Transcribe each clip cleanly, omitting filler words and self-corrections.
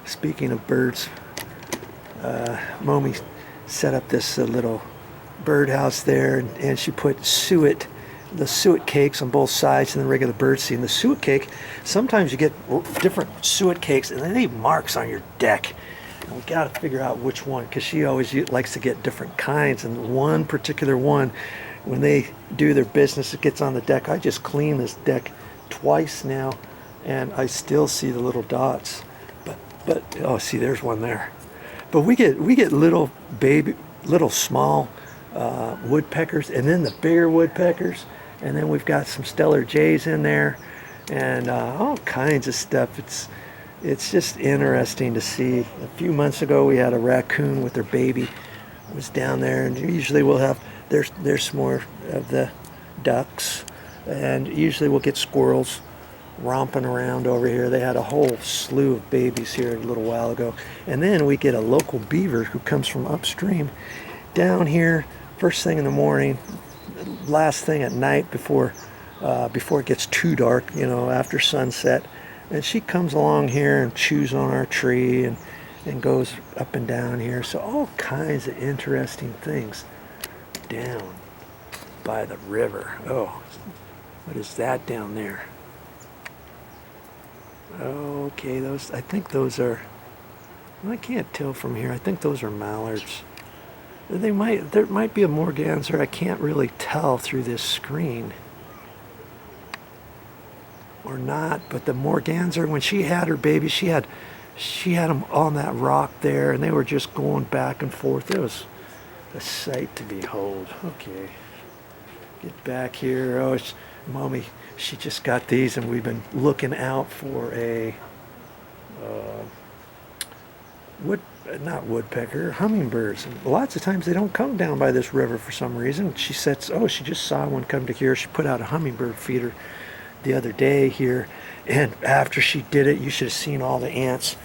Speaking of birds, Mommy set up this little birdhouse there, and she put the suet cakes on both sides and the regular bird seed. And the suet cake, sometimes you get different suet cakes and they leave marks on your deck. And we got to figure out which one, because she always likes to get different kinds. And one particular one, when they do their business, it gets on the deck. I just cleaned this deck twice now, and I still see the little dots. But oh, see, there's one there. But we get little small woodpeckers, and then the bigger woodpeckers, and then we've got some stellar jays in there, and all kinds of stuff. It's just interesting to see. A few months ago, we had a raccoon with her baby. It was down there, and usually we'll have there's more of the ducks, and usually we'll get squirrels romping around over here. They had a whole slew of babies here a little while ago. And then we get a local beaver who comes from upstream down here first thing in the morning, last thing at night before it gets too dark, after sunset. And she comes along here and chews on our tree and goes up and down here. So all kinds of interesting things down by the river. Oh, what is that down there? Okay, I think those are, I can't tell from here. I think those are mallards. There might be a merganser. I can't really tell through this screen or not. But the merganser, when she had her baby, she had them on that rock there, and they were just going back and forth. It was a sight to behold. Okay, get back here. Oh, Mommy, she just got these, and we've been looking out for a not woodpecker, hummingbirds. And lots of times they don't come down by this river for some reason. She says, oh, she just saw one come to here. She put out a hummingbird feeder the other day here, and after she did it, you should have seen all the ants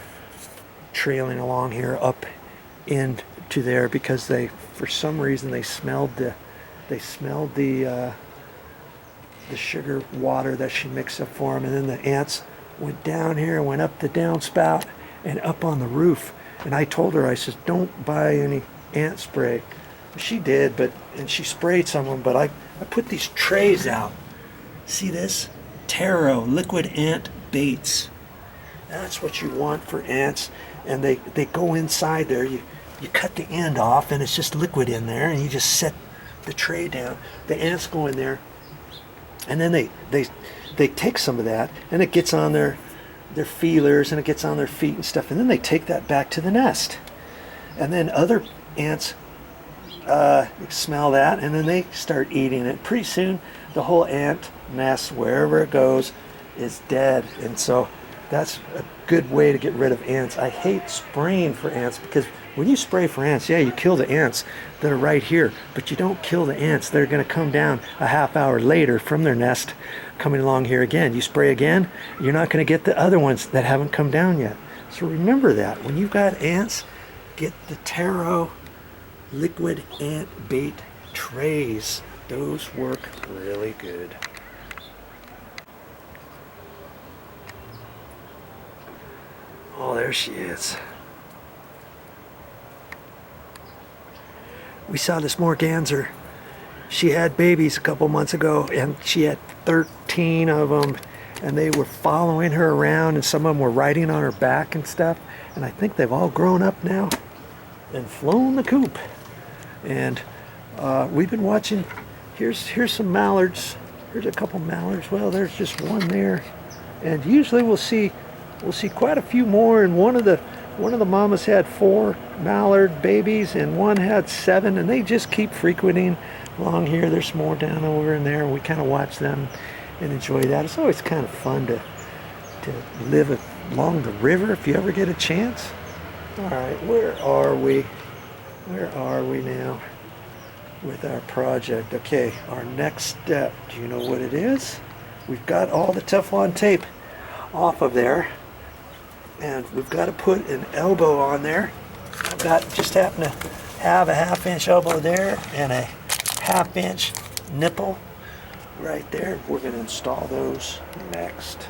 trailing along here up into there, because for some reason they smelled the sugar water that she mixed up for them. And then the ants went down here and went up the downspout and up on the roof. And I told her, I said, don't buy any ant spray. She did, and she sprayed some of them, but I put these trays out. See this? Taro liquid ant baits. That's what you want for ants. And they go inside there. You cut the end off, and it's just liquid in there, and you just set the tray down. The ants go in there, and then they take some of that, and it gets on their feelers, and it gets on their feet and stuff, and then they take that back to the nest. And then other ants smell that, and then they start eating it. Pretty soon the whole ant nest, wherever it goes, is dead. And so that's a good way to get rid of ants. I hate spraying for ants, because when you spray for ants, yeah, you kill the ants that are right here, but you don't kill the ants that are going to come down a half hour later from their nest coming along here again. You spray again, you're not going to get the other ones that haven't come down yet. So remember that. When you've got ants, get the Taro liquid ant bait trays. Those work really good. Oh, there she is. We saw this merganser. She had babies a couple months ago, and she had 13 of them, and they were following her around, and some of them were riding on her back and stuff. And I think they've all grown up now and flown the coop. And we've been watching. Here's some mallards. Here's a couple mallards. Well, there's just one there, and usually we'll see quite a few more. And one of the mamas had 4 mallard babies, and one had 7, and they just keep frequenting along here. There's some more down over in there, and we kind of watch them and enjoy that. It's always kind of fun to live along the river if you ever get a chance. All right, where are we now with our project? Okay, our next step, do you know what it is? We've got all the Teflon tape off of there, and we've got to put an elbow on there. I've just happen to have a 1/2 inch elbow there and a 1/2 inch nipple right there. We're going to install those next.